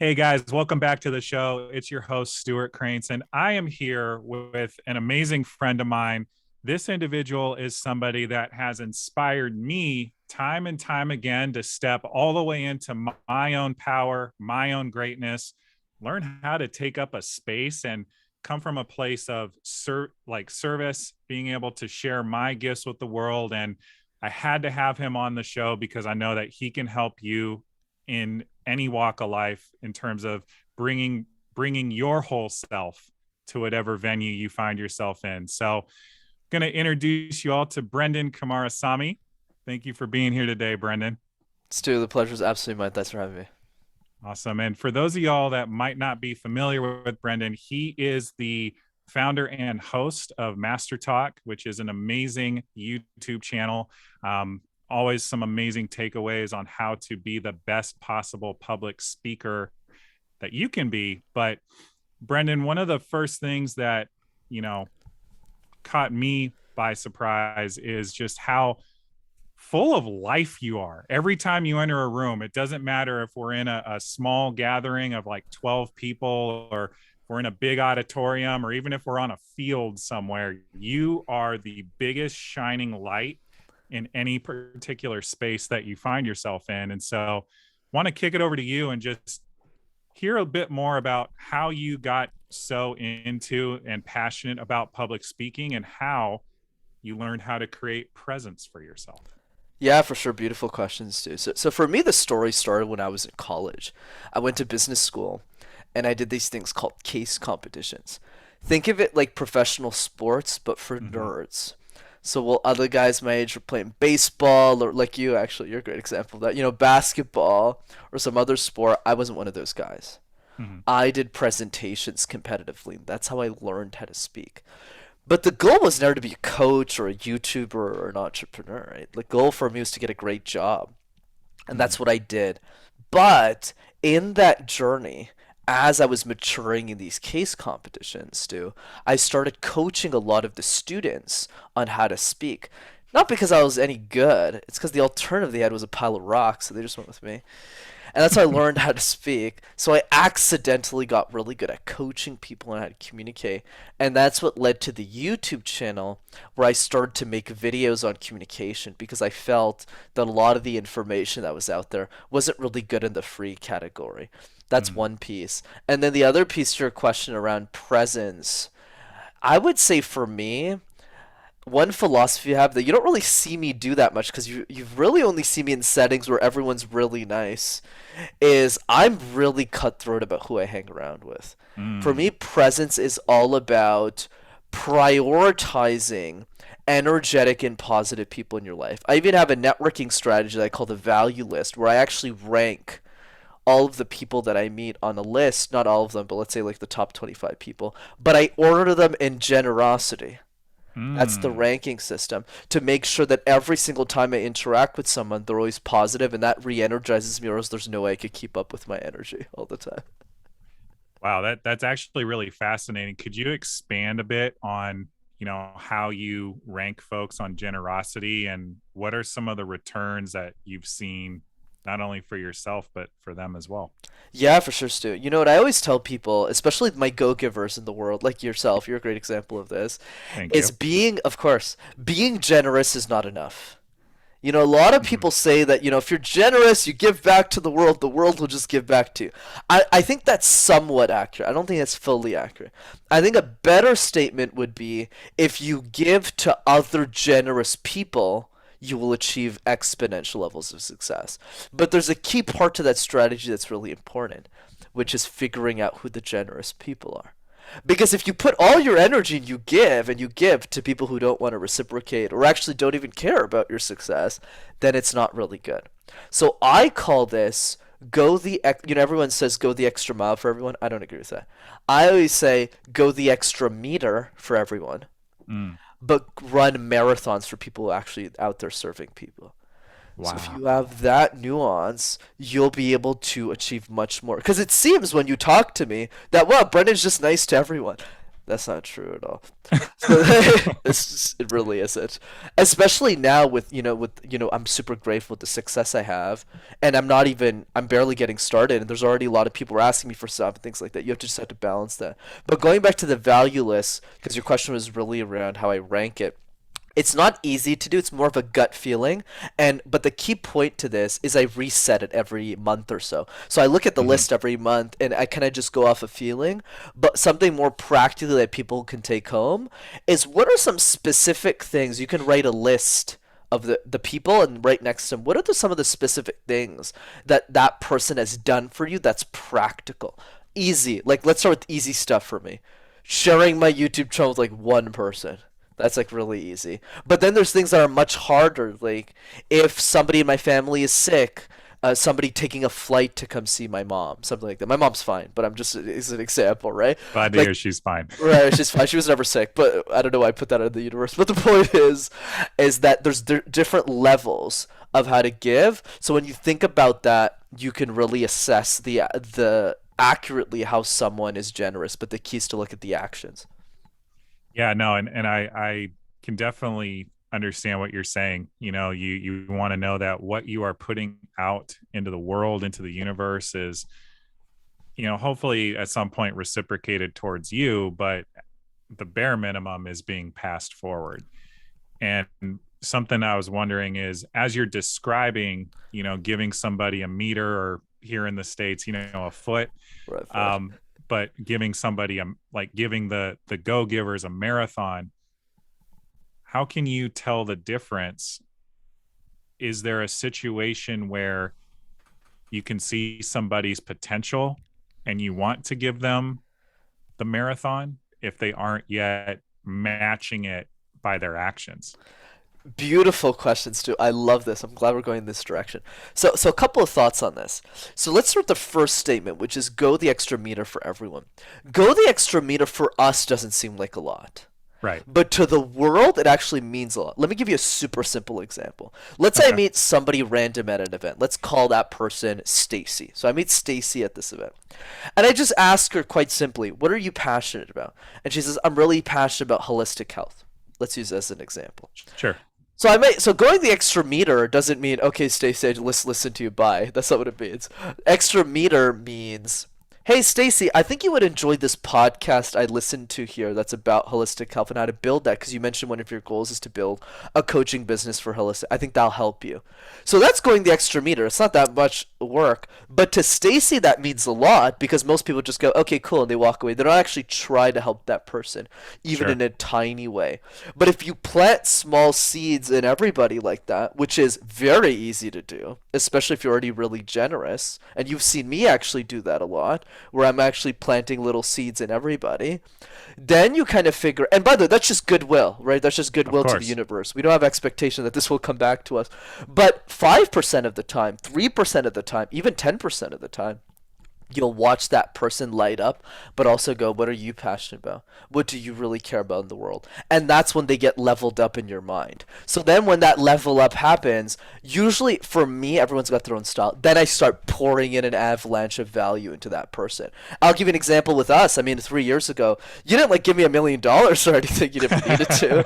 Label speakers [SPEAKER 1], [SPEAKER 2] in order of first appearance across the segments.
[SPEAKER 1] Hey guys, welcome back to the show. It's your host, Stewart Kraintz, and I am here with an amazing friend of mine. This individual is somebody that has inspired me time and time again to step all the way into my own power, my own greatness, learn how to take up a space and come from a place of service, being able to share my gifts with the world. And I had to have him on the show because I know that he can help you in any walk of life in terms of bringing your whole self to whatever venue you find yourself in. So I'm going to introduce you all to Brenden Kumarasamy. Thank you for being here today, Brenden.
[SPEAKER 2] Stu, the pleasure is absolutely mine. Thanks for having me.
[SPEAKER 1] Awesome. And for those of y'all that might not be familiar with Brenden, he is the founder and host of Master Talk, which is an amazing YouTube channel. Always some amazing takeaways on how to be the best possible public speaker that you can be. But Brenden, one of the first things that, you know, caught me by surprise is just how full of life you are. Every time you enter a room, it doesn't matter if we're in a small gathering of like 12 people or if we're in a big auditorium or even if we're on a field somewhere, you are the biggest shining light in any particular space that you find yourself in. And so want to kick it over to you and just hear a bit more about how you got so into and passionate about public speaking and how you learned how to create presence for yourself.
[SPEAKER 2] Yeah, for sure. Beautiful questions, too. So for me, the story started when I was in college. I went to business school and I did these things called case competitions. Think of it like professional sports, but for
[SPEAKER 1] Mm-hmm.
[SPEAKER 2] nerds. So while other guys my age were playing baseball, or like you, actually, you're a great example of that, basketball or some other sport, I wasn't one of those guys.
[SPEAKER 1] Mm-hmm.
[SPEAKER 2] I did presentations competitively. That's how I learned how to speak. But the goal was never to be a coach or a YouTuber or an entrepreneur, right? The goal for me was to get a great job. And
[SPEAKER 1] Mm-hmm.
[SPEAKER 2] that's what I did. But in that journey, as I was maturing in these case competitions, too, I started coaching a lot of the students on how to speak. Not because I was any good, it's because the alternative they had was a pile of rocks, so they just went with me. And that's how I learned how to speak. So I accidentally got really good at coaching people on how to communicate. And that's what led to the YouTube channel where I started to make videos on communication because I felt that a lot of the information that was out there wasn't really good in the free category. That's
[SPEAKER 1] Mm-hmm.
[SPEAKER 2] one piece. And then the other piece to your question around presence, I would say for me, one philosophy I have that you don't really see me do that much because you've really only see me in settings where everyone's really nice is I'm really cutthroat about who I hang around with. For
[SPEAKER 1] Mm.
[SPEAKER 2] me, presence is all about prioritizing energetic and positive people in your life. I even have a networking strategy that I call the value list where I actually rank all of the people that I meet on a list, not all of them, but let's say like the top 25 people, but I order them in generosity. That's the
[SPEAKER 1] Mm.
[SPEAKER 2] ranking system to make sure that every single time I interact with someone, they're always positive, and that re-energizes me, or else there's no way I could keep up with my energy all the time.
[SPEAKER 1] Wow, that's actually really fascinating. Could you expand a bit on, how you rank folks on generosity and what are some of the returns that you've seen not only for yourself but for them as well?
[SPEAKER 2] Yeah, for sure, Stu. You know what I always tell people, especially my go-givers in the world, like yourself, you're a great example of this,
[SPEAKER 1] Thank
[SPEAKER 2] is
[SPEAKER 1] you.
[SPEAKER 2] being generous is not enough. A lot of
[SPEAKER 1] Mhm.
[SPEAKER 2] people say that, if you're generous, you give back to the world will just give back to you. I think that's somewhat accurate. I don't think that's fully accurate. I think a better statement would be if you give to other generous people, you will achieve exponential levels of success. But there's a key part to that strategy that's really important, which is figuring out who the generous people are. Because if you put all your energy and you give to people who don't want to reciprocate or actually don't even care about your success, then it's not really good. So I call this everyone says go the extra mile for everyone. I don't agree with that. I always say go the extra meter for everyone,
[SPEAKER 1] Mm.
[SPEAKER 2] but run marathons for people who are actually out there serving people. So if
[SPEAKER 1] Wow.
[SPEAKER 2] you have that nuance, you'll be able to achieve much more. Because it seems when you talk to me that, well, Brendan's just nice to everyone. That's not true at all. So it really isn't. Especially now with I'm super grateful with the success I have, and I'm barely getting started, and there's already a lot of people asking me for stuff and things like that. You have to just have to balance that. But going back to the value list, because your question was really around how I rank it. It's not easy to do. It's more of a gut feeling. But the key point to this is I reset it every month or so. So I look at the
[SPEAKER 1] Hmm.
[SPEAKER 2] list every month and I kind of just go off a feeling. But something more practical that people can take home is what are some specific things you can write a list of the people and right next to them, what are some of the specific things that that person has done for you that's practical? Easy. Like, let's start with easy stuff for me. Sharing my YouTube channel with like one person. That's like really easy. But then there's things that are much harder. Like if somebody in my family is sick, somebody taking a flight to come see my mom, something like that. My mom's fine, but I'm just it's an example, right?
[SPEAKER 1] Glad to
[SPEAKER 2] Like
[SPEAKER 1] hear she's fine.
[SPEAKER 2] right, she's fine. She was never sick, but I don't know why I put that in the universe. But the point is that there's different levels of how to give. So when you think about that, you can really assess the accurately how someone is generous. But the key is to look at the actions.
[SPEAKER 1] Yeah, no, and I can definitely understand what you're saying. You want to know that what you are putting out into the world, into the universe is, hopefully at some point reciprocated towards you, but the bare minimum is being passed forward. And something I was wondering is, as you're describing, giving somebody a meter, or here in the States, a foot,
[SPEAKER 2] Right, foot.
[SPEAKER 1] um, but giving somebody like giving the go givers a marathon, how can you tell the difference? Is there a situation where you can see somebody's potential and you want to give them the marathon if they aren't yet matching it by their actions?
[SPEAKER 2] Beautiful questions too. I love this. I'm glad we're going in this direction. So a couple of thoughts on this. So let's start with the first statement, which is go the extra meter for everyone. Go the extra meter for us doesn't seem like a lot.
[SPEAKER 1] Right.
[SPEAKER 2] But to the world, it actually means a lot. Let me give you a super simple example. Let's say I
[SPEAKER 1] Okay.
[SPEAKER 2] meet somebody random at an event. Let's call that person Stacy. So I meet Stacy at this event. And I just ask her quite simply, what are you passionate about? And she says, I'm really passionate about holistic health. Let's use this as an example.
[SPEAKER 1] Sure.
[SPEAKER 2] So going the extra meter doesn't mean okay, Stacey, let's listen to you. Bye. That's not what it means. Extra meter means, hey, Stacey, I think you would enjoy this podcast I listened to here that's about holistic health and how to build that because you mentioned one of your goals is to build a coaching business for holistic. I think that'll help you. So that's going the extra meter. It's not that much work, but to Stacey that means a lot because most people just go, okay, cool, and they walk away. They don't actually try to help that person, even
[SPEAKER 1] Sure.
[SPEAKER 2] in a tiny way. But if you plant small seeds in everybody like that, which is very easy to do, especially if you're already really generous, and you've seen me actually do that a lot, where I'm actually planting little seeds in everybody, then you kind of figure, and by the way, that's just goodwill, right? That's just
[SPEAKER 1] Of
[SPEAKER 2] goodwill to the
[SPEAKER 1] course.
[SPEAKER 2] universe. We don't have expectation that this will come back to us. But 5% of the time, 3% of the time, even 10% of the time, you'll watch that person light up, but also go, what are you passionate about? What do you really care about in the world? And that's when they get leveled up in your mind. So then when that level up happens, usually for me, everyone's got their own style. Then I start pouring in an avalanche of value into that person. I'll give you an example with us. I mean, 3 years ago, you didn't like give me $1 million or anything you never needed to.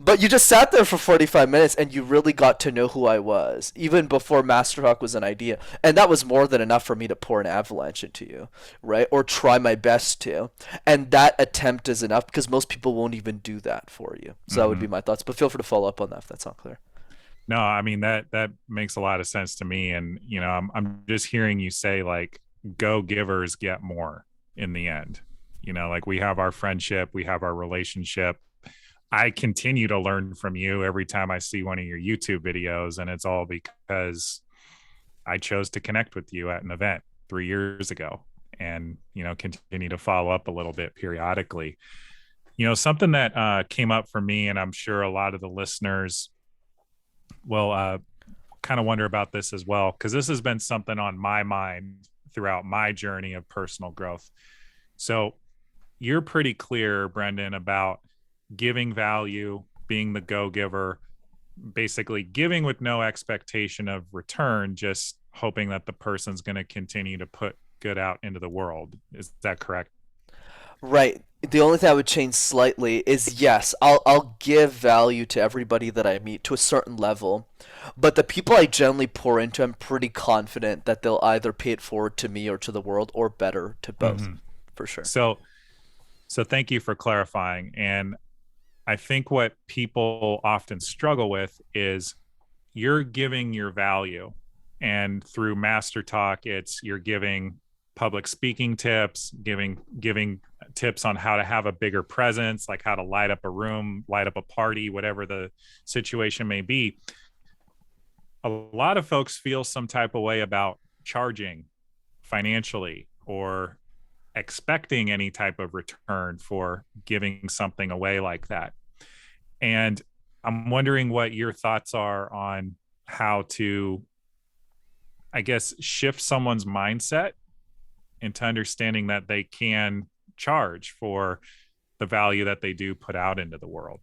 [SPEAKER 2] But you just sat there for 45 minutes and you really got to know who I was, even before Masterhawk was an idea. And that was more than enough for me to pour an avalanche into you, right? Or try my best to. And that attempt is enough because most people won't even do that for you. So that would be
[SPEAKER 1] Hmm.
[SPEAKER 2] my thoughts. But feel free to follow up on that if that's not clear.
[SPEAKER 1] No, I mean that makes a lot of sense to me, and I'm just hearing you say like go givers get more in the end. Like we have our friendship, we have our relationship. I continue to learn from you every time I see one of your YouTube videos, and it's all because I chose to connect with you at an event 3 years ago, and continue to follow up a little bit periodically. Something that came up for me, and I'm sure a lot of the listeners will kind of wonder about this as well, because this has been something on my mind throughout my journey of personal growth. So you're pretty clear, Brenden, about giving value, being the go giver, basically giving with no expectation of return, just hoping that the person's going to continue to put good out into the world. Is that correct?
[SPEAKER 2] Right. The only thing I would change slightly is yes, I'll give value to everybody that I meet to a certain level, but the people I generally pour into, I'm pretty confident that they'll either pay it forward to me or to the world, or better to both,
[SPEAKER 1] Hmm.
[SPEAKER 2] for sure.
[SPEAKER 1] So thank you for clarifying. And I think what people often struggle with is you're giving your value, and through Master Talk, it's you're giving public speaking tips, giving tips on how to have a bigger presence, like how to light up a room, light up a party, whatever the situation may be. A lot of folks feel some type of way about charging financially or expecting any type of return for giving something away like that. And I'm wondering what your thoughts are on how to, I guess, shift someone's mindset into understanding that they can charge for the value that they do put out into the world.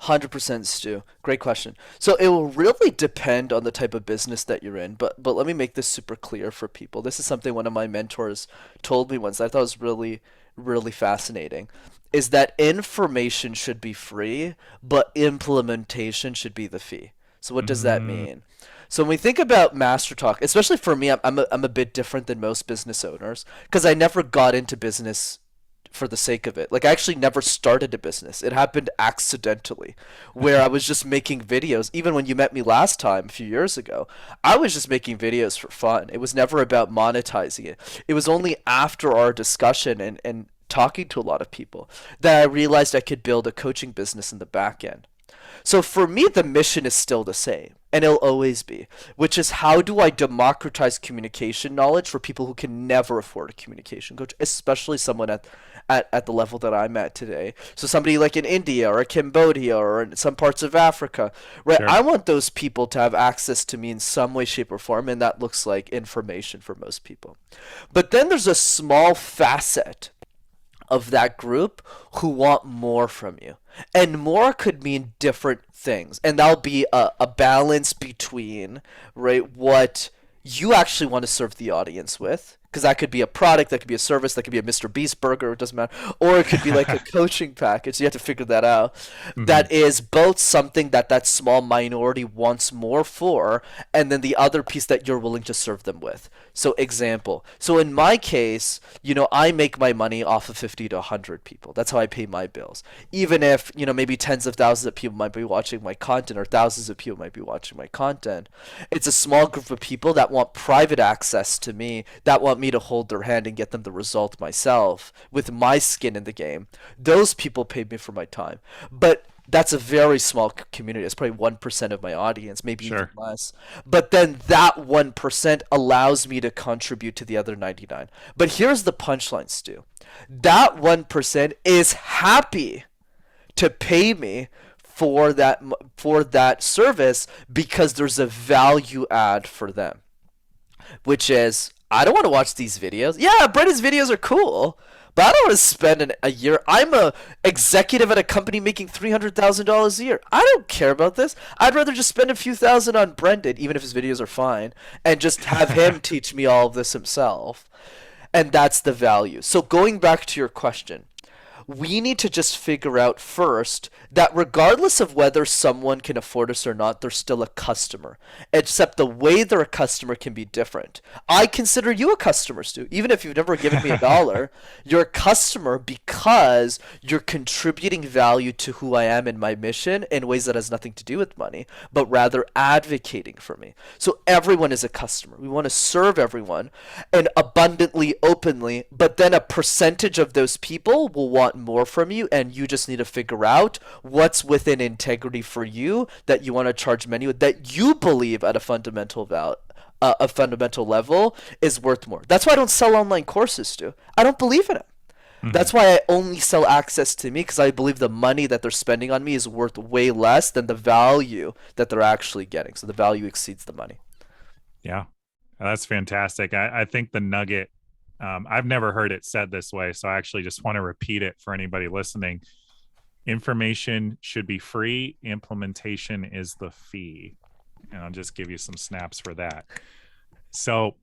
[SPEAKER 2] 100% Stu. Great question. So it will really depend on the type of business that you're in, but let me make this super clear for people. This is something one of my mentors told me once that I thought was really fascinating. Is that information should be free, but implementation should be the fee. So what does that
[SPEAKER 1] Mm,
[SPEAKER 2] mean? So when we think about Master Talk, especially for me, I'm a bit different than most business owners because I never got into business for the sake of it. Like I actually never started a business. It happened accidentally where I was just making videos. Even when you met me last time a few years ago, I was just making videos for fun. It was never about monetizing it. It was only after our discussion and talking to a lot of people that I realized I could build a coaching business in the back end. So for me, the mission is still the same, and it'll always be, which is how do I democratize communication knowledge for people who can never afford a communication coach, especially someone at the level that I'm at today. So somebody like in India or Cambodia or in some parts of Africa, right? I
[SPEAKER 1] sure.
[SPEAKER 2] want those people to have access to me in some way, shape, or form, and that looks like information for most people. But then there's a small facet of that group who want more from you. And more could mean different things. And that'll be a balance between, right, what you actually want to serve the audience with. Because that could be a product, that could be a service, that could be a Mr. Beast burger, it doesn't matter. Or it could be like a coaching package. You have to figure that out.
[SPEAKER 1] Hmm.
[SPEAKER 2] That is both something that that small minority wants more for, and then the other piece that you're willing to serve them with. So example. So in my case, I make my money off of 50 to 100 people. That's how I pay my bills. Even if, maybe tens of thousands of people might be watching my content or thousands of people might be watching my content. It's a small group of people that want private access to me, that want me to hold their hand and get them the result myself with my skin in the game. Those people pay me for my time. But that's a very small community. It's probably 1% of my audience, maybe even
[SPEAKER 1] Sure.
[SPEAKER 2] less. But then that 1% allows me to contribute to the other 99. But here's the punchline, Stu. That 1% is happy to pay me for that service because there's a value add for them, which is I don't want to watch these videos. Yeah, Brendan's videos are cool, but I don't want to spend a year. I'm a executive at a company making $300,000 a year. I don't care about this. I'd rather just spend a few thousand on Brendan, even if his videos are fine, and just have him teach me all of this himself. And that's the value. So going back to your question, we need to just figure out first that regardless of whether someone can afford us or not, they're still a customer. Except the way they're a customer can be different. I consider you a customer, Stu. Even if you've never given me a dollar, you're a customer because you're contributing value to who I am and my mission in ways that has nothing to do with money, but rather advocating for me. So everyone is a customer. We want to serve everyone and abundantly, openly, but then a percentage of those people will want more from you, and you just need to figure out what's within integrity for you that you want to charge many with, that you believe at a fundamental level is worth more. That's why I don't sell online courses, Stu. I don't believe in it.
[SPEAKER 1] Hmm.
[SPEAKER 2] That's why I only sell access to me because I believe the money that they're spending on me is worth way less than the value that they're actually getting. So the value exceeds the money.
[SPEAKER 1] Yeah, that's fantastic. I think the nugget, I've never heard it said this way, so I actually just want to repeat it for anybody listening. Information should be free, implementation is the fee. And I'll just give you some snaps for that. So,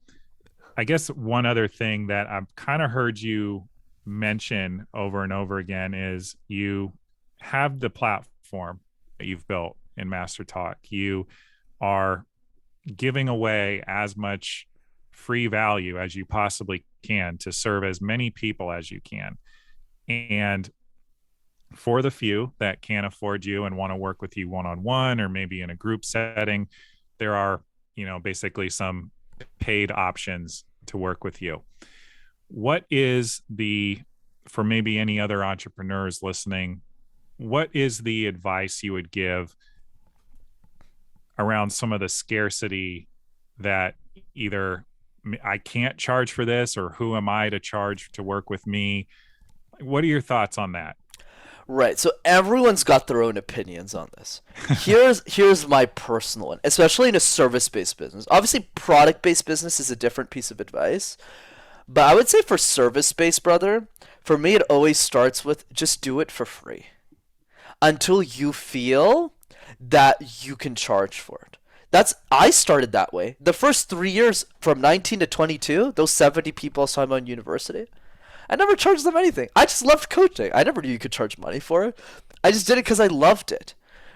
[SPEAKER 1] I guess one other thing that I've kind of heard you mention over and over again is you have the platform that you've built in Master Talk. You are giving away as much free value as you possibly can to serve as many people as you can. And for the few that can't afford you and want to work with you one-on-one or maybe in a group setting, there are, basically some paid options to work with you. What is for maybe any other entrepreneurs listening, what is the advice you would give around some of the scarcity that either I can't charge for this or who am I to charge to work with me? What are your thoughts on that?
[SPEAKER 2] Right. So everyone's got their own opinions on this. Here's my personal one, especially in a service-based business. Obviously, product-based business is a different piece of advice. But I would say for service-based, brother, for me it always starts with just do it for free until you feel that you can charge for it. I started that way. The first 3 years from 19 to 22, those 70 people I was talking about in university, I never charged them anything. I just loved coaching. I never knew you could charge money for it. I just did it because I loved it,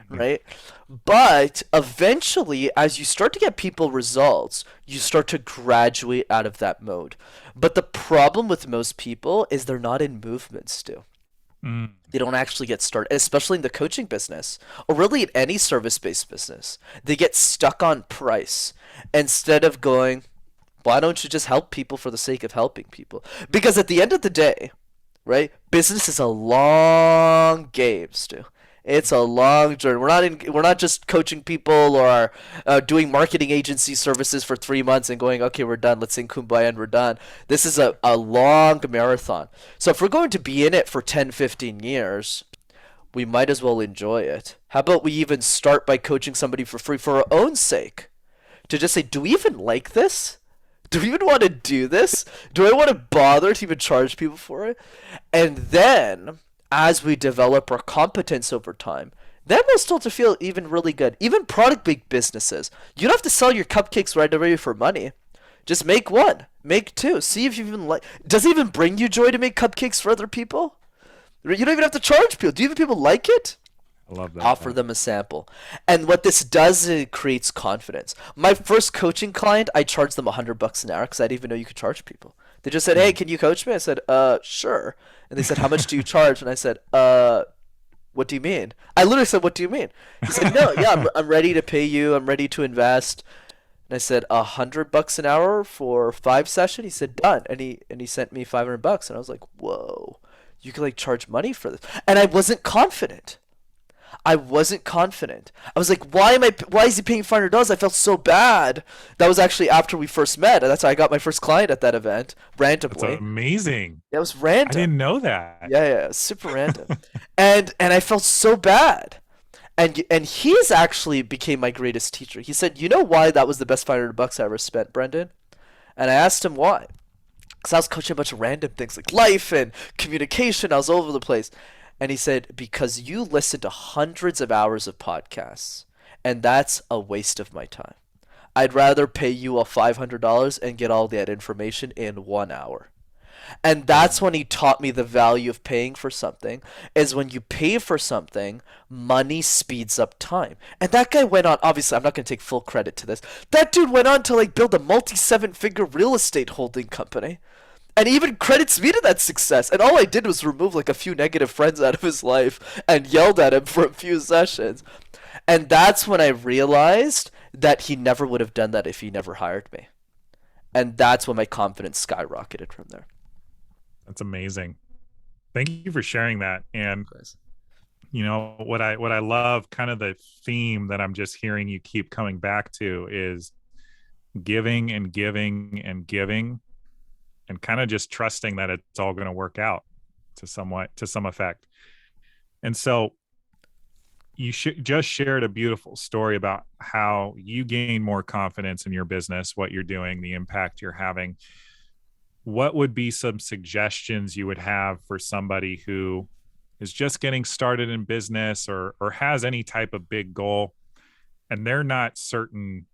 [SPEAKER 2] right? But eventually, as you start to get people results, you start to graduate out of that mode. But the problem with most people is they're not in movement still. They don't actually get started, especially in the coaching business or really in any service-based business. They get stuck on price instead of going, why don't you just help people for the sake of helping people? Because at the end of the day, right, business is a long game, Stu. It's a long journey. We're not just coaching people or doing marketing agency services for 3 months and going, okay, we're done. Let's sing Kumbaya and we're done. This is a long marathon. So if we're going to be in it for 10, 15 years, we might as well enjoy it. How about we even start by coaching somebody for free for our own sake? To just say, do we even like this? Do we even want to do this? Do I want to bother to even charge people for it? And then, as we develop our competence over time, then we'll start to feel even really good. Even product-based businesses, you don't have to sell your cupcakes right away for money. Just make one, make two. See if you even like. Does it even bring you joy to make cupcakes for other people? You don't even have to charge people. Do even people like it?
[SPEAKER 1] I love that.
[SPEAKER 2] Offer them a sample. And what this does is it creates confidence. My first coaching client, I charged them $100 an hour because I didn't even know you could charge people. They just said, hey, can you coach me? I said, sure. And they said, how much do you charge? And I said, what do you mean? I literally said, what do you mean? He said, no, yeah, I'm ready to pay you. I'm ready to invest. And I said, $100 an hour for 5 sessions? He said, done. And he sent me $500. And I was like, whoa, you can like charge money for this. And I wasn't confident. I was like, why is he paying $500? I felt so bad. That was actually after we first met. That's how I got my first client at that event, randomly.
[SPEAKER 1] That's amazing.
[SPEAKER 2] That was random.
[SPEAKER 1] I didn't know that.
[SPEAKER 2] Yeah, super random. and I felt so bad. And he's actually became my greatest teacher. He said, you know why that was the best $500 I ever spent, Brenden? And I asked him why. Because I was coaching a bunch of random things like life and communication. I was all over the place. And he said, because you listen to hundreds of hours of podcasts, and that's a waste of my time. I'd rather pay you a $500 and get all that information in 1 hour. And that's when he taught me the value of paying for something, is when you pay for something, money speeds up time. And that guy went on, obviously, I'm not going to take full credit to this. That dude went on to like build a multi-7-figure real estate holding company. And he even credits me to that success. And all I did was remove like a few negative friends out of his life and yelled at him for a few sessions. And that's when I realized that he never would have done that if he never hired me. And that's when my confidence skyrocketed from there.
[SPEAKER 1] That's amazing. Thank you for sharing that. And what I love, kind of the theme that I'm just hearing you keep coming back to, is giving and giving and giving, and kind of just trusting that it's all going to work out to some effect. And so you just shared a beautiful story about how you gain more confidence in your business, what you're doing, the impact you're having. What would be some suggestions you would have for somebody who is just getting started in business or has any type of big goal, and they're not certain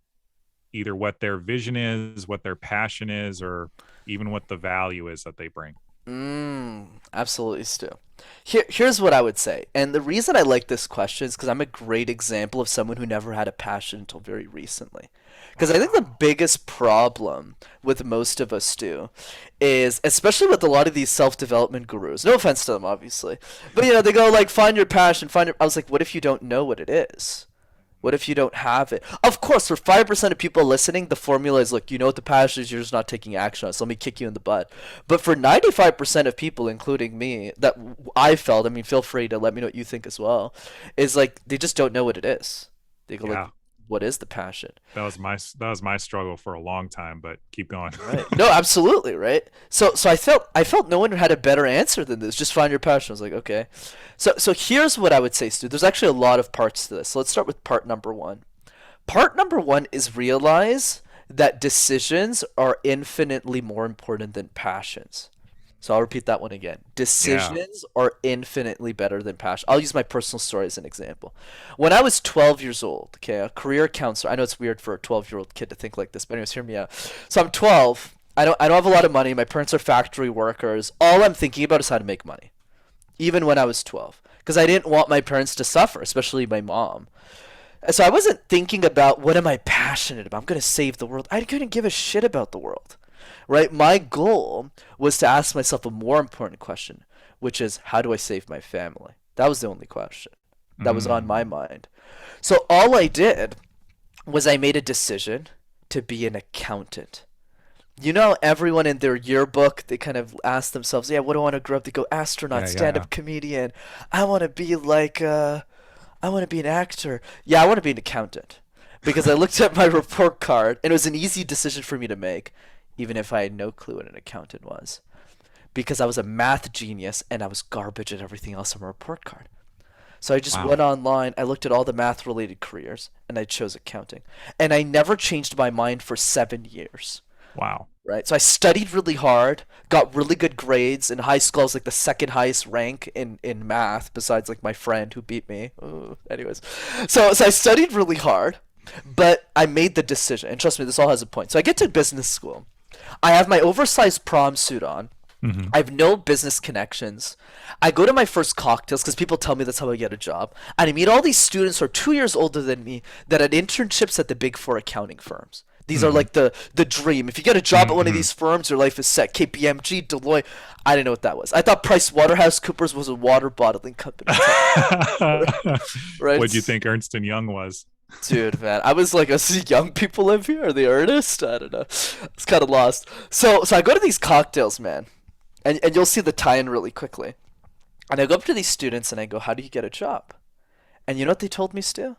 [SPEAKER 1] either what their vision is, what their passion is, or even what the value is that they bring?
[SPEAKER 2] Absolutely, Stu. Here's what I would say. And the reason I like this question is because I'm a great example of someone who never had a passion until very recently. Because I think the
[SPEAKER 1] Wow.
[SPEAKER 2] biggest problem with most of us, Stu, is especially with a lot of these self-development gurus. No offense to them, obviously, but they go like, find your passion, find your. I was like, what if you don't know what it is? What if you don't have it? Of course, for 5% of people listening, the formula is, look, you know what the passion is, you're just not taking action on it, so let me kick you in the butt. But for 95% of people, including me, that I felt, I mean, feel free to let me know what you think as well, is like they just don't know what it is. They go like,
[SPEAKER 1] Yeah.
[SPEAKER 2] what is the passion?
[SPEAKER 1] That was my struggle for a long time, but keep going.
[SPEAKER 2] Right. No, absolutely, right? So I felt no one had a better answer than this. Just find your passion. I was like, okay. So here's what I would say, Stu. There's actually a lot of parts to this. So let's start with part number one. Part number one is realize that decisions are infinitely more important than passions. So I'll repeat that one again.
[SPEAKER 1] Yeah.
[SPEAKER 2] Decisions are infinitely better than passion. I'll use my personal story as an example. When I was 12 years old, okay, a career counselor. I know it's weird for a 12-year-old kid to think like this, but anyways, hear me out. So I'm 12. I don't have a lot of money. My parents are factory workers. All I'm thinking about is how to make money, even when I was 12, because I didn't want my parents to suffer, especially my mom. So I wasn't thinking about what am I passionate about. I'm going to save the world. I couldn't give a shit about the world. Right? My goal was to ask myself a more important question, which is how do I save my family? That was the only question that was on my
[SPEAKER 1] Mm.
[SPEAKER 2] mind. So all I did was I made a decision to be an accountant. Everyone in their yearbook, they kind of ask themselves, yeah, what do I want to grow up? They go astronaut,
[SPEAKER 1] Yeah, yeah.
[SPEAKER 2] stand-up comedian. I want to be like I want to be an actor. Yeah, I want to be an accountant. Because I looked at my report card and it was an easy decision for me to make, even if I had no clue what an accountant was. Because I was a math genius and I was garbage at everything else on my report card. So I just went
[SPEAKER 1] Wow.
[SPEAKER 2] online, I looked at all the math related careers, and I chose accounting. And I never changed my mind for 7 years.
[SPEAKER 1] Wow.
[SPEAKER 2] Right? So I studied really hard, got really good grades. In high school, I was like the second highest rank in math, besides like my friend who beat me. Ooh, anyways, so I studied really hard, but I made the decision. And trust me, this all has a point. So I get to business school. I have my oversized prom suit on.
[SPEAKER 1] Hmm.
[SPEAKER 2] I have no business connections. I go to my first cocktails because people tell me that's how I get a job. And I meet all these students who are 2 years older than me that had internships at the big four accounting firms. These are
[SPEAKER 1] Hmm.
[SPEAKER 2] like the dream. If you get a job at one of
[SPEAKER 1] Hmm.
[SPEAKER 2] these firms, your life is set. KPMG, Deloitte. I didn't know what that was. I thought Price Waterhouse Coopers was a water bottling company.
[SPEAKER 1] What'd you
[SPEAKER 2] Right?
[SPEAKER 1] think Ernst and Young was?
[SPEAKER 2] Dude, man, I was like, see young people live here? Are they earnest? I don't know. It's kind of lost. So I go to these cocktails, man, and you'll see the tie-in really quickly. And I go up to these students and I go, how do you get a job? And you know what they told me, Stu?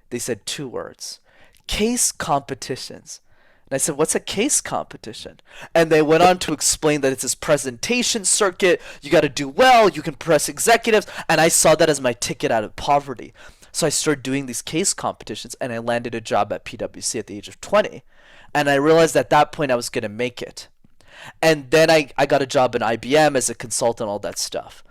[SPEAKER 2] They said two words: case competitions. And I said, what's a case competition? And they went on to explain that it's this presentation circuit. You got to do well. You can press executives. And I saw that as my ticket out of poverty. So I started doing these case competitions and I landed a job at PwC at the age of 20. And I realized at that point I was going to make it. And then I got a job in IBM as a consultant, all that stuff.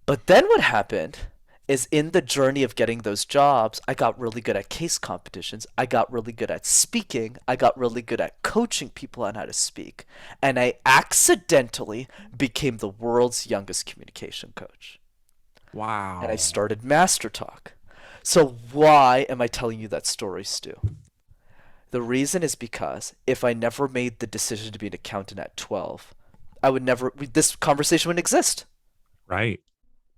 [SPEAKER 2] But then what happened is in the journey of getting those jobs, I got really good at case competitions. I got really good at speaking. I got really good at coaching people on how to speak. And I accidentally became the world's youngest communication coach. And I
[SPEAKER 1] Wow.
[SPEAKER 2] started Master Talk. So why am I telling you that story, Stu? The reason is because if I never made the decision to be an accountant at 12, I would never, this conversation wouldn't exist.
[SPEAKER 1] Right.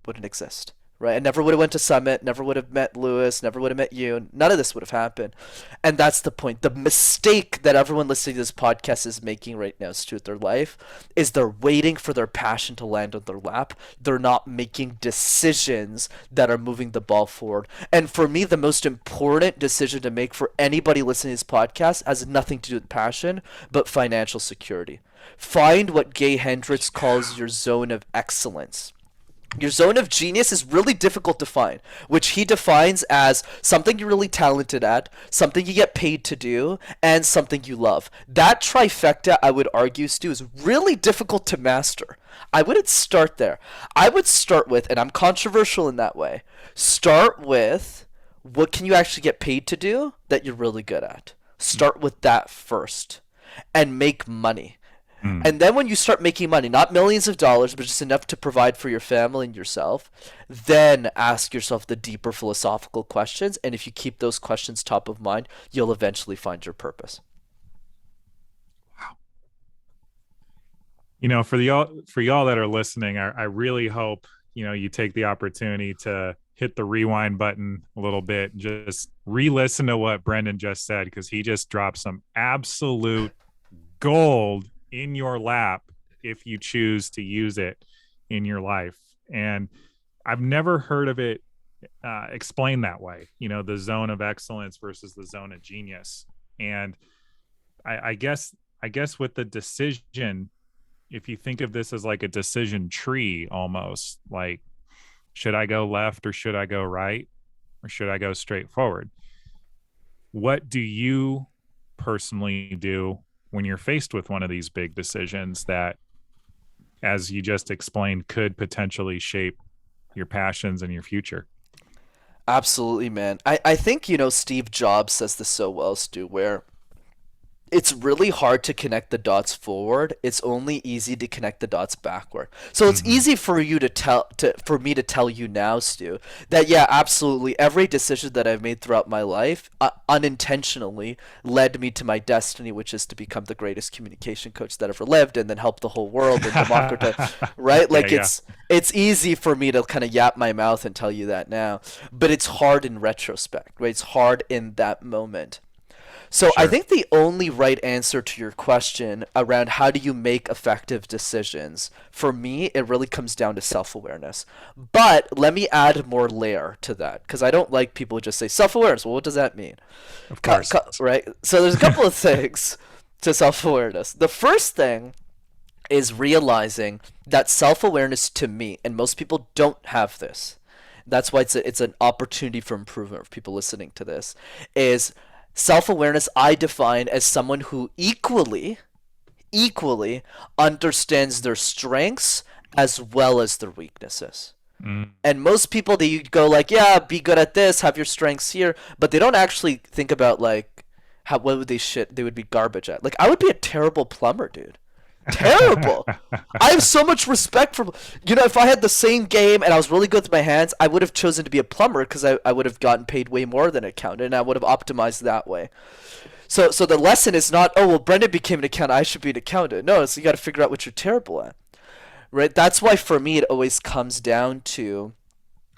[SPEAKER 2] Wouldn't exist, right? I never would have went to Summit, never would have met Lewis, never would have met you. None of this would have happened. And that's the point. The mistake that everyone listening to this podcast is making right now, Stu, with their life, is they're waiting for their passion to land on their lap. They're not making decisions that are moving the ball forward. And for me, the most important decision to make for anybody listening to this podcast has nothing to do with passion, but financial security. Find what Gay Hendricks calls your zone of excellence. Your zone of genius is really difficult to find, which he defines as something you're really talented at, something you get paid to do, and something you love. That trifecta, I would argue, Stu, is really difficult to master. I wouldn't start there. I would start with, and I'm controversial in that way, start with what can you actually get paid to do that you're really good at. Start with that first and make money.
[SPEAKER 1] Mm.
[SPEAKER 2] And then when you start making money, not millions of dollars, but just enough to provide for your family and yourself, then ask yourself the deeper philosophical questions. And if you keep those questions top of mind, you'll eventually find your purpose.
[SPEAKER 1] For y'all that are listening, I really hope you take the opportunity to hit the rewind button a little bit, and just re-listen to what Brenden just said, because he just dropped some absolute gold in your lap if you choose to use it in your life. And I've never heard of it explained that way. The zone of excellence versus the zone of genius. And I guess with the decision, if you think of this as like a decision tree, almost like, should I go left or should I go right, or should I go straight forward? What do you personally do when you're faced with one of these big decisions that, as you just explained, could potentially shape your passions and your future?
[SPEAKER 2] Absolutely, man. I think, Steve Jobs says this so well, Stu, where it's really hard to connect the dots forward. It's only easy to connect the dots backward. So it's
[SPEAKER 1] Mm-hmm.
[SPEAKER 2] easy for you for me to tell you now, Stu, that yeah, absolutely, every decision that I've made throughout my life unintentionally led me to my destiny, which is to become the greatest communication coach that ever lived, and then help the whole world and democratize. Right?
[SPEAKER 1] Yeah,
[SPEAKER 2] Like
[SPEAKER 1] yeah,
[SPEAKER 2] it's easy for me to kind of yap my mouth and tell you that now, but it's hard in retrospect. Right? It's hard in that moment. So I
[SPEAKER 1] sure.
[SPEAKER 2] think the only right answer to your question around how do you make effective decisions, for me, it really comes down to self-awareness. But let me add more layer to that, because I don't like people who just say self-awareness. Well, what does that mean?
[SPEAKER 1] Of course.
[SPEAKER 2] Right? So there's a couple of things to self-awareness. The first thing is realizing that self-awareness, to me, and most people don't have this. That's why it's an opportunity for improvement for people listening to this. Is self-awareness I define as someone who equally understands their strengths as well as their weaknesses.
[SPEAKER 1] Mm.
[SPEAKER 2] And most people, they go like, yeah, be good at this, have your strengths here, but they don't actually think about like how what would they would be garbage at. Like I would be a terrible plumber, dude. Terrible. I have so much respect for, if I had the same game and I was really good with my hands, I would have chosen to be a plumber because I would have gotten paid way more than an accountant, and I would have optimized that way. So the lesson is not, oh, well, Brenden became an accountant, I should be an accountant. No, it's you got to figure out what you're terrible at, right? That's why for me it always comes down to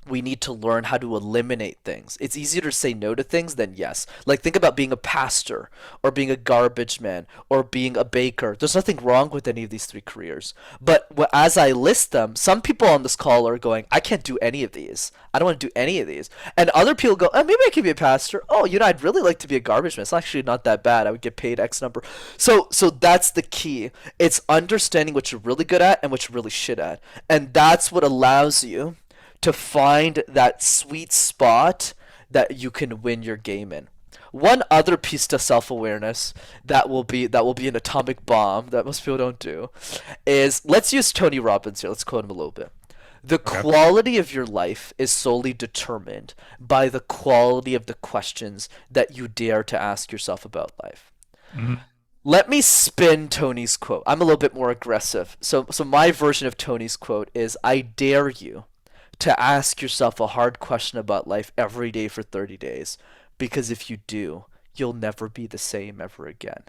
[SPEAKER 2] we need to learn how to eliminate things. It's easier to say no to things than yes. Like think about being a pastor or being a garbage man or being a baker. There's nothing wrong with any of these three careers. But as I list them, some people on this call are going, I can't do any of these. I don't want to do any of these. And other people go, oh, maybe I could be a pastor. Oh, I'd really like to be a garbage man. It's actually not that bad. I would get paid X number. So that's the key. It's understanding what you're really good at and what you're really shit at. And that's what allows you to find that sweet spot that you can win your game in. One other piece to self-awareness that will be an atomic bomb that most people don't do is, let's use Tony Robbins here. Let's quote him a little bit. The
[SPEAKER 1] Okay.
[SPEAKER 2] quality of your life is solely determined by the quality of the questions that you dare to ask yourself about life.
[SPEAKER 1] Mhm.
[SPEAKER 2] Let me spin Tony's quote. I'm a little bit more aggressive. So my version of Tony's quote is, I dare you to ask yourself a hard question about life every day for 30 days, because if you do, you'll never be the same ever again.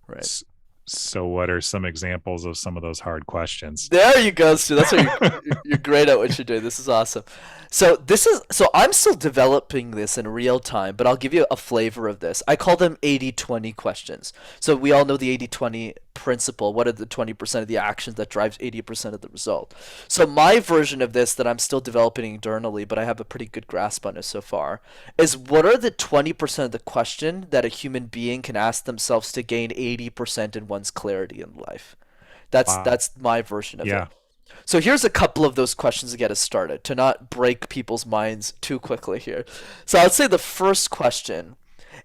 [SPEAKER 2] Right?
[SPEAKER 1] So what are some examples of some of those hard questions?
[SPEAKER 2] There you go, Stu. That's what you're great at what you're doing. This is awesome. So I'm still developing this in real time, but I'll give you a flavor of this. I call them 80-20 questions. So we all know the 80-20 principle. What are the 20% of the actions that drives 80% of the result? So my version of this that I'm still developing internally, but I have a pretty good grasp on it so far, is what are the 20% of the question that a human being can ask themselves to gain 80% in one's clarity in life?
[SPEAKER 1] Wow.
[SPEAKER 2] That's my version of
[SPEAKER 1] Yeah.
[SPEAKER 2] it. So here's a couple of those questions to get us started, to not break people's minds too quickly here. So I'd say the first question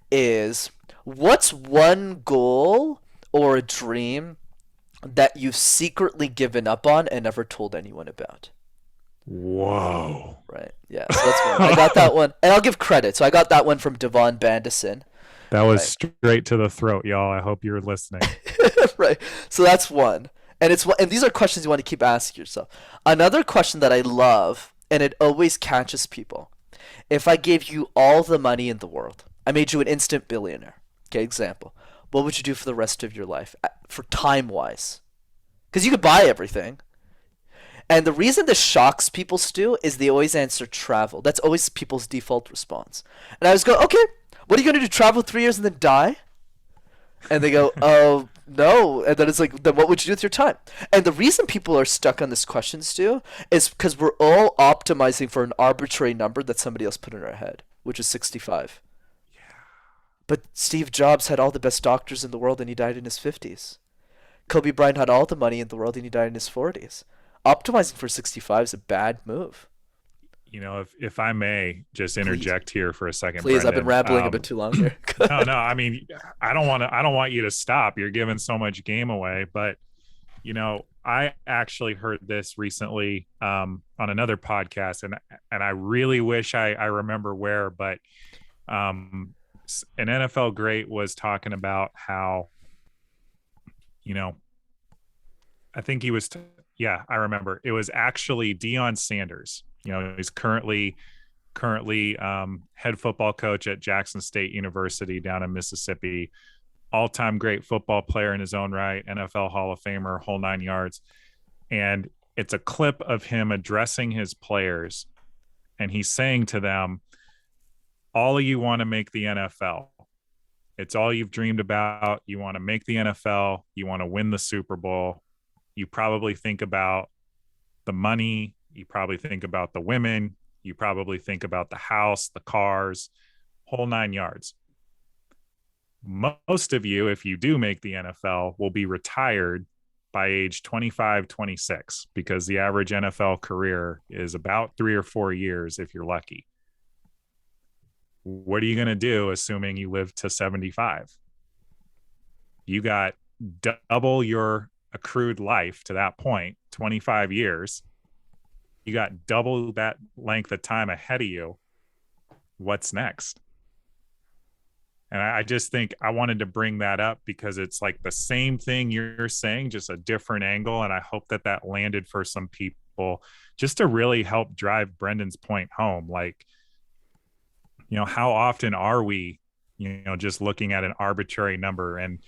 [SPEAKER 2] is, what's one goal or a dream that you've secretly given up on and never told anyone about?
[SPEAKER 1] Whoa.
[SPEAKER 2] Right. Yeah. So that's one. I got that one, and I'll give credit. So I got that one from Devon Bandison.
[SPEAKER 1] That was
[SPEAKER 2] right?
[SPEAKER 1] straight to the throat, y'all. I hope you're listening.
[SPEAKER 2] Right. So that's one. And these are questions you want to keep asking yourself. Another question that I love, and it always catches people. If I gave you all the money in the world, I made you an instant billionaire. Okay, example. What would you do for the rest of your life, for time wise? Because you could buy everything. And the reason this shocks people, Stu, is they always answer travel. That's always people's default response. And I was go, okay, what are you going to do? Travel 3 years and then die? And they go, oh, no. And then it's like, then what would you do with your time? And the reason people are stuck on this question, Stu, is because we're all optimizing for an arbitrary number that somebody else put in our head, which is 65. But Steve Jobs had all the best doctors in the world and he died in his 50s. Kobe Bryant had all the money in the world and he died in his 40s. Optimizing for 65 is a bad move.
[SPEAKER 1] If I may just
[SPEAKER 2] Please.
[SPEAKER 1] interject here for a second,
[SPEAKER 2] Please, I've been
[SPEAKER 1] Brenden.
[SPEAKER 2] rambling a bit too long here.
[SPEAKER 1] No, I mean, I don't want you to stop. You're giving so much game away, but I actually heard this recently on another podcast, and I really wish I remember where, but an NFL great was talking about how, you know, I think he was, yeah, I remember it was actually Deion Sanders. He's currently head football coach at Jackson State University down in Mississippi. All-time great football player in his own right, NFL Hall of Famer, whole 9 yards. And it's a clip of him addressing his players, and he's saying to them, all of you want to make the NFL. It's all you've dreamed about. You want to make the NFL. You want to win the Super Bowl. You probably think about the money. You probably think about the women. You probably think about the house, the cars, whole 9 yards. Most of you, if you do make the NFL, will be retired by age 25, 26, because the average NFL career is about 3 or 4 years if you're lucky. What are you going to do, assuming you live to 75? You got double your accrued life to that point, 25 years. You got double that length of time ahead of you. What's next? And I just think I wanted to bring that up because it's like the same thing you're saying, just a different angle. And I hope that landed for some people just to really help drive Brendan's point home. Like, how often are we, just looking at an arbitrary number? And,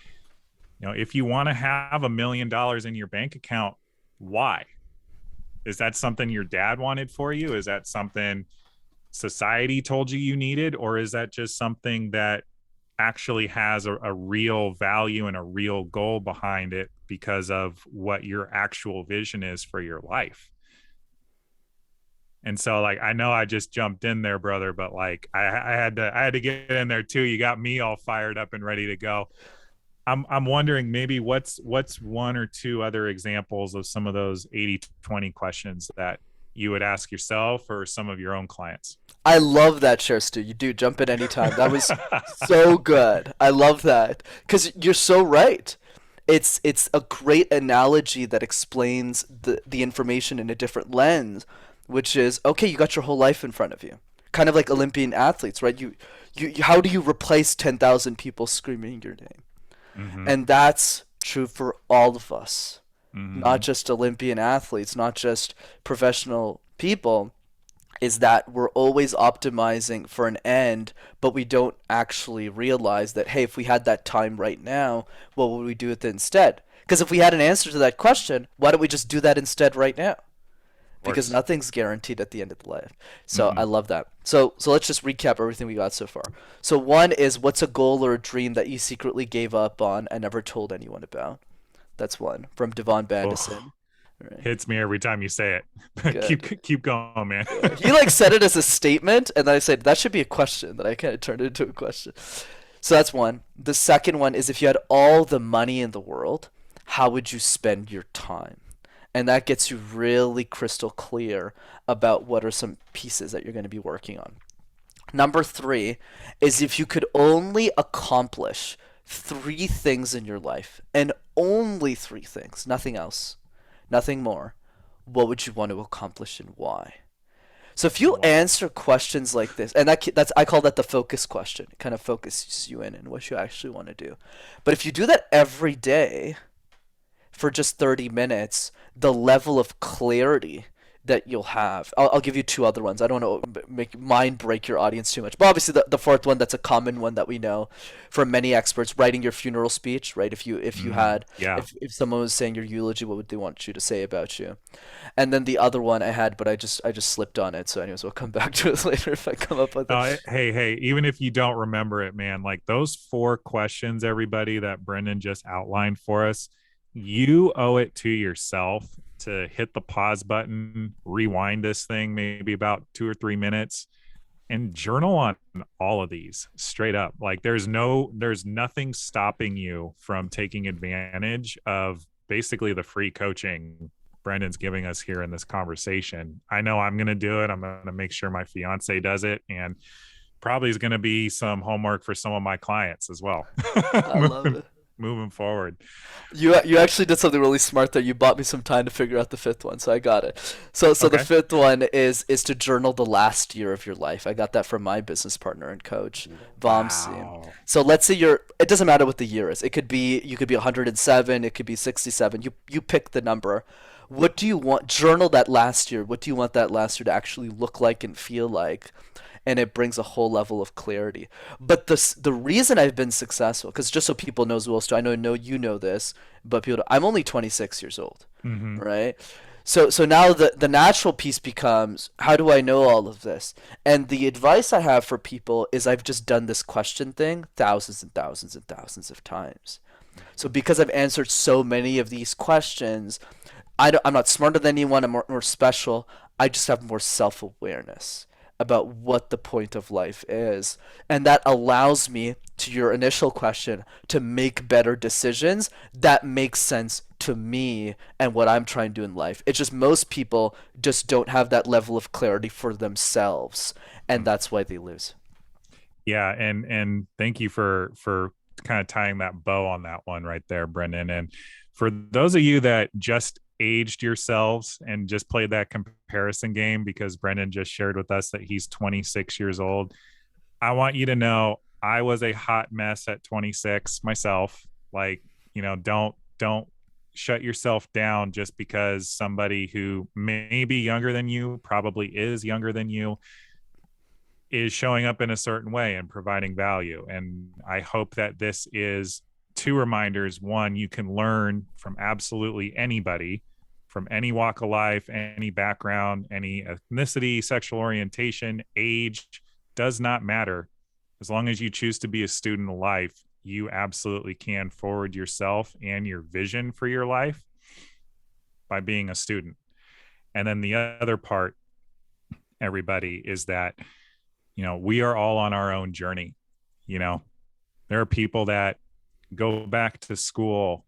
[SPEAKER 1] if you want to have $1 million in your bank account, why? Is that something your dad wanted for you? Is that something society told you needed? Or is that just something that actually has a real value and a real goal behind it because of what your actual vision is for your life? And so, like, I know I just jumped in there, brother, but like I had to get in there too. You got me all fired up and ready to go. I'm wondering maybe what's one or two other examples of some of those 80-20 questions that you would ask yourself or some of your own clients.
[SPEAKER 2] I love that share, Stu. You do jump in anytime. That was so good. I love that because you're so right. It's a great analogy that explains the information in a different lens, which is okay. You got your whole life in front of you, kind of like Olympian athletes, right? You how do you replace 10,000 people screaming your name?
[SPEAKER 1] Mm-hmm.
[SPEAKER 2] And that's true for all of us,
[SPEAKER 1] Mm-hmm.
[SPEAKER 2] not just Olympian athletes, not just professional people. Is that we're always optimizing for an end, but we don't actually realize that, hey, if we had that time right now, what would we do with it instead? Because if we had an answer to that question, why don't we just do that instead right now? Because nothing's guaranteed at the end of the life. So
[SPEAKER 1] Mm-hmm.
[SPEAKER 2] I love that. So let's just recap everything we got so far. So one is, what's a goal or a dream that you secretly gave up on and never told anyone about? That's one from Devon
[SPEAKER 1] Oh,
[SPEAKER 2] Bandison. Right.
[SPEAKER 1] hits me every time you say it.
[SPEAKER 2] Good.
[SPEAKER 1] keep going, man.
[SPEAKER 2] Yeah. He like said it as a statement, and then I said that should be a question. That I kind of turned it into a question. So that's one. The second one is, if you had all the money in the world, how would you spend your time? And that gets you really crystal clear about what are some pieces that you're going to be working on. Number three is, if you could only accomplish 3 things in your life, and only 3 things, nothing else, nothing more, what would you want to accomplish and why? So if you
[SPEAKER 1] Wow.
[SPEAKER 2] answer questions like this, and that's I call that the focus question. It kind of focuses you in and what you actually want to do. But if you do that every day for just 30 minutes, the level of clarity that you'll have. I'll give you two other ones. I don't want to make mind break your audience too much. But obviously the fourth one, that's a common one that we know from many experts, writing your funeral speech, right? If you had
[SPEAKER 1] Yeah.
[SPEAKER 2] if someone was saying your eulogy, what would they want you to say about you? And then the other one I had, but I just slipped on it. So anyways, we'll come back to it later if I come up with it.
[SPEAKER 1] Hey, even if you don't remember it, man, like those four questions, everybody, that Brenden just outlined for us, you owe it to yourself to hit the pause button, rewind this thing maybe about 2 or 3 minutes, and journal on all of these straight up. Like there's nothing stopping you from taking advantage of basically the free coaching Brenden's giving us here in this conversation. I know I'm going to do it. I'm going to make sure my fiance does it, and probably is going to be some homework for some of my clients as well.
[SPEAKER 2] I love
[SPEAKER 1] moving,
[SPEAKER 2] it.
[SPEAKER 1] moving forward.
[SPEAKER 2] You actually did something really smart there. You bought me some time to figure out the fifth one, so I got it. So the
[SPEAKER 1] Okay.
[SPEAKER 2] fifth one is to journal the last year of your life. I got that from my business partner and coach, Vamsi.
[SPEAKER 1] Wow.
[SPEAKER 2] So let's say it doesn't matter what the year is. You could be 107, it could be 67. You pick the number. What do you want? Journal that last year. What do you want that last year to actually look like and feel like? And it brings a whole level of clarity. But the reason I've been successful, because just so people knows, Will, I know you know this, but I'm only 26 years old,
[SPEAKER 1] Mm-hmm.
[SPEAKER 2] right? So now the natural piece becomes, how do I know all of this? And the advice I have for people is, I've just done this question thing thousands and thousands and thousands of times. So because I've answered so many of these questions, I'm not smarter than anyone. I'm more special. I just have more self awareness about what the point of life is. And that allows me, to your initial question, to make better decisions that make sense to me and what I'm trying to do in life. It's just most people just don't have that level of clarity for themselves. And that's why they lose.
[SPEAKER 1] Yeah, and thank you for kind of tying that bow on that one right there, Brenden. And for those of you that just aged yourselves and just played that comparison game because Brenden just shared with us that he's 26 years old, I want you to know I was a hot mess at 26 myself. Like, don't shut yourself down just because somebody who may be younger than you, probably is younger than you, is showing up in a certain way and providing value. And I hope that this is two reminders. One, you can learn from absolutely anybody, from any walk of life, any background, any ethnicity, sexual orientation, age, does not matter. As long as you choose to be a student of life, you absolutely can forward yourself and your vision for your life by being a student. And then the other part, everybody, is that we are all on our own journey. you know there are people that go back to school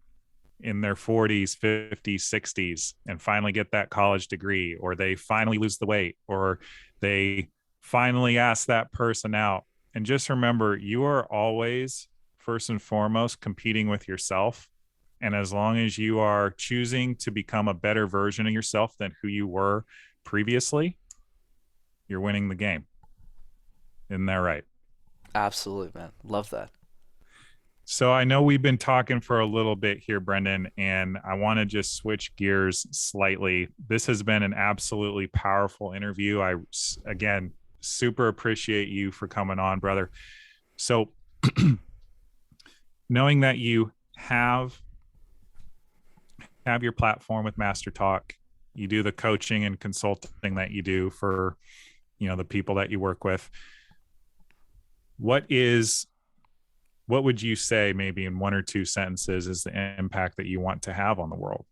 [SPEAKER 1] in their 40s, 50s, 60s and finally get that college degree, or they finally lose the weight, or they finally ask that person out. And just remember, you are always first and foremost competing with yourself. And as long as you are choosing to become a better version of yourself than who you were previously, you're winning the game. Isn't that right?
[SPEAKER 2] Absolutely, man. Love that.
[SPEAKER 1] So I know we've been talking for a little bit here, Brenden, and I want to just switch gears slightly. This has been an absolutely powerful interview. Again, super appreciate you for coming on, brother. So knowing that you have your platform with Master Talk, you do the coaching and consulting that you do for, the people that you work with. What would you say, maybe in one or two sentences, is the impact that you want to have on the world?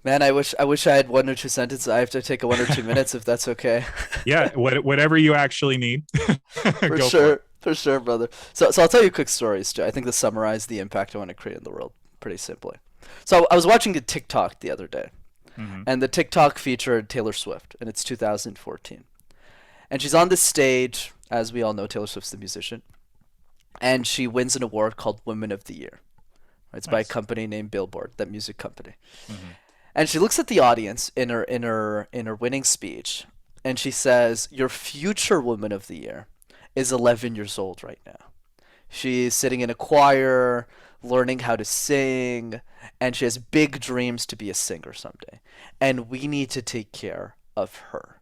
[SPEAKER 2] Man, I wish I had one or two sentences. I have to take a 1 or 2 minutes if that's okay.
[SPEAKER 1] Yeah, whatever you actually need.
[SPEAKER 2] For
[SPEAKER 1] Go for it.
[SPEAKER 2] sure, for sure, brother. So I'll tell you a quick story, Stu. I think this summarizes the impact I want to create in the world pretty simply. So I was watching a TikTok the other day,
[SPEAKER 1] Mm-hmm.
[SPEAKER 2] and the TikTok featured Taylor Swift, and it's 2014. And she's on this stage, as we all know, Taylor Swift's the musician, and she wins an award called Women of the Year. It's by a
[SPEAKER 1] Nice.
[SPEAKER 2] company named Billboard, that music company.
[SPEAKER 1] Mm-hmm.
[SPEAKER 2] And she looks at the audience in her winning speech, and she says, "Your future Woman of the Year is 11 years old right now. She's sitting in a choir, learning how to sing, and she has big dreams to be a singer someday. And we need to take care of her."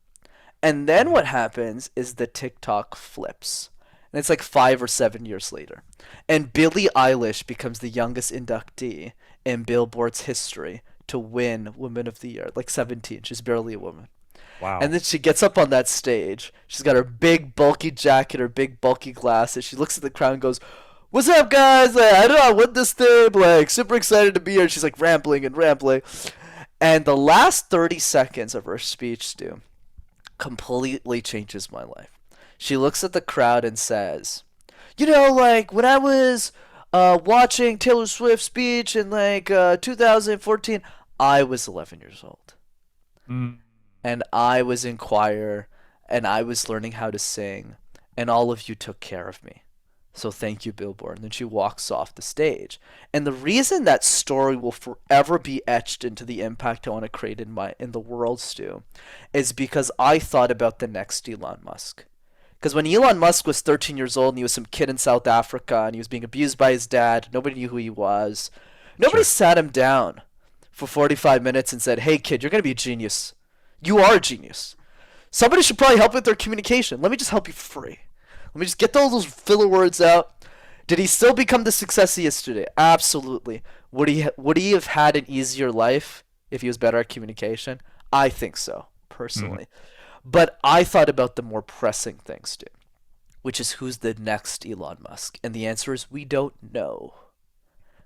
[SPEAKER 2] And then
[SPEAKER 1] Mhm.
[SPEAKER 2] what happens is the TikTok flips. And it's like 5 or 7 years later. And Billie Eilish becomes the youngest inductee in Billboard's history to win Woman of the Year. Like 17. She's barely a woman. And
[SPEAKER 1] Wow.
[SPEAKER 2] then she gets up on that stage. She's got her big bulky jacket, her big bulky glasses. She looks at the crowd and goes, "What's up, guys? Like, I don't know, I won this thing. Like, super excited to be here." And she's like rambling and rambling. And the last 30 seconds of her speech, Stu, completely changes my life. She looks at the crowd and says, like when I was watching Taylor Swift's speech in like 2014, I was 11 years old.
[SPEAKER 1] Mm.
[SPEAKER 2] And I was in choir and I was learning how to sing, and all of you took care of me. So thank you, Billboard. And then she walks off the stage. And the reason that story will forever be etched into the impact I want to create in the world, Stu, is because I thought about the next Elon Musk. Because when Elon Musk was 13 years old and he was some kid in South Africa and he was being abused by his dad, nobody knew who he was. Nobody
[SPEAKER 1] Sure.
[SPEAKER 2] sat him down for 45 minutes and said, "Hey, kid, you're going to be a genius. You are a genius. Somebody should probably help with their communication. Let me just help you for free. Let me just get all those filler words out." Did he still become the success he is today? Absolutely. Would he have had an easier life if he was better at communication? I think so,
[SPEAKER 1] Mhm.
[SPEAKER 2] personally. But I thought about the more pressing things, too, which is who's the next Elon Musk? And the answer is we don't know.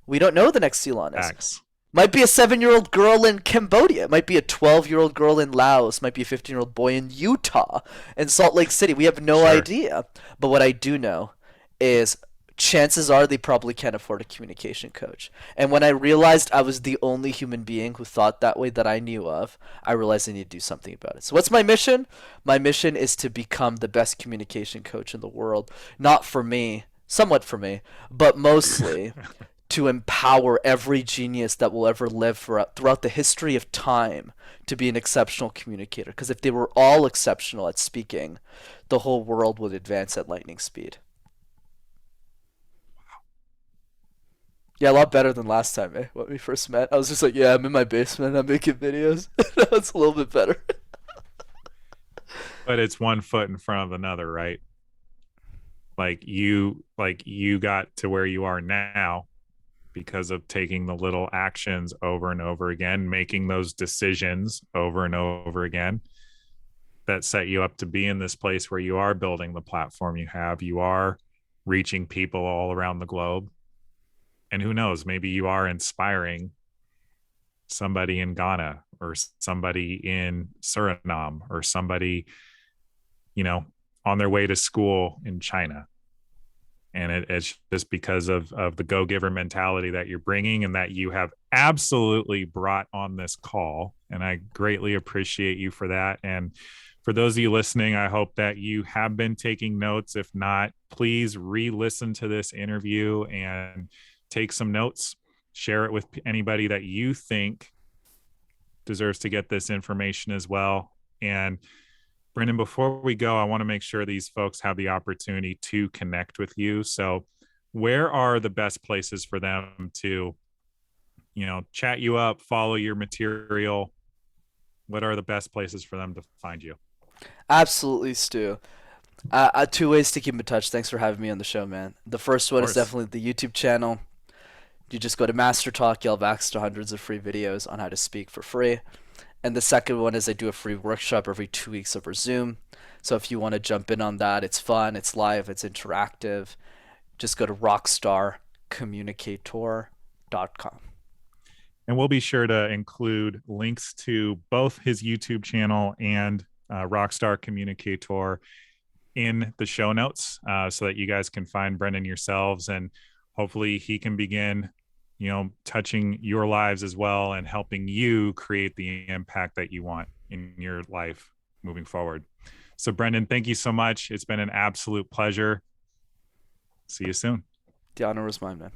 [SPEAKER 2] We don't know who the next Elon is.
[SPEAKER 1] Facts.
[SPEAKER 2] Might be a 7-year-old girl in Cambodia. It might be a 12-year-old girl in Laos. Might be a 15-year-old boy in Utah and Salt Lake City. We have no
[SPEAKER 1] Sure.
[SPEAKER 2] idea. But what I do know is chances are they probably can't afford a communication coach. And when I realized I was the only human being who thought that way that I knew of, I realized I need to do something about it. So what's my mission? My mission is to become the best communication coach in the world. Not for me, somewhat for me, but mostly to empower every genius that will ever live throughout the history of time to be an exceptional communicator. Because if they were all exceptional at speaking, the whole world would advance at lightning speed. Yeah, a lot better than last time, eh? When we first met, I was just like, "Yeah, I'm in my basement, I'm making videos." Now it's a little bit better.
[SPEAKER 1] But it's one foot in front of another, right? Like you got to where you are now because of taking the little actions over and over again, making those decisions over and over again that set you up to be in this place where you are building the platform you have. You are reaching people all around the globe. And who knows, maybe you are inspiring somebody in Ghana or somebody in Suriname or somebody, you know, on their way to school in China. And it's just because of the go-giver mentality that you're bringing and that you have absolutely brought on this call, and I greatly appreciate you for that. And for those of you listening, I hope that you have been taking notes. If not, please re-listen to this interview and take some notes. Share it with anybody that you think deserves to get this information as well. And Brenden, before we go, I want to make sure these folks have the opportunity to connect with you. So, where are the best places for them to, chat you up, follow your material? What are the best places for them to find you?
[SPEAKER 2] Absolutely, Stu. Two ways to keep in touch. Thanks for having me on the show, man. The first
[SPEAKER 1] Of
[SPEAKER 2] one is
[SPEAKER 1] course.
[SPEAKER 2] definitely the YouTube channel. You just go to Master Talk, you'll have access to hundreds of free videos on how to speak for free. And the second one is I do a free workshop every 2 weeks over Zoom. So if you want to jump in on that, it's fun, it's live, it's interactive. Just go to rockstarcommunicator.com.
[SPEAKER 1] And we'll be sure to include links to both his YouTube channel and Rockstar Communicator in the show notes so that you guys can find Brenden yourselves, and hopefully he can begin touching your lives as well and helping you create the impact that you want in your life moving forward. So Brenden, thank you so much. It's been an absolute pleasure. See you soon.
[SPEAKER 2] The honor was mine, man.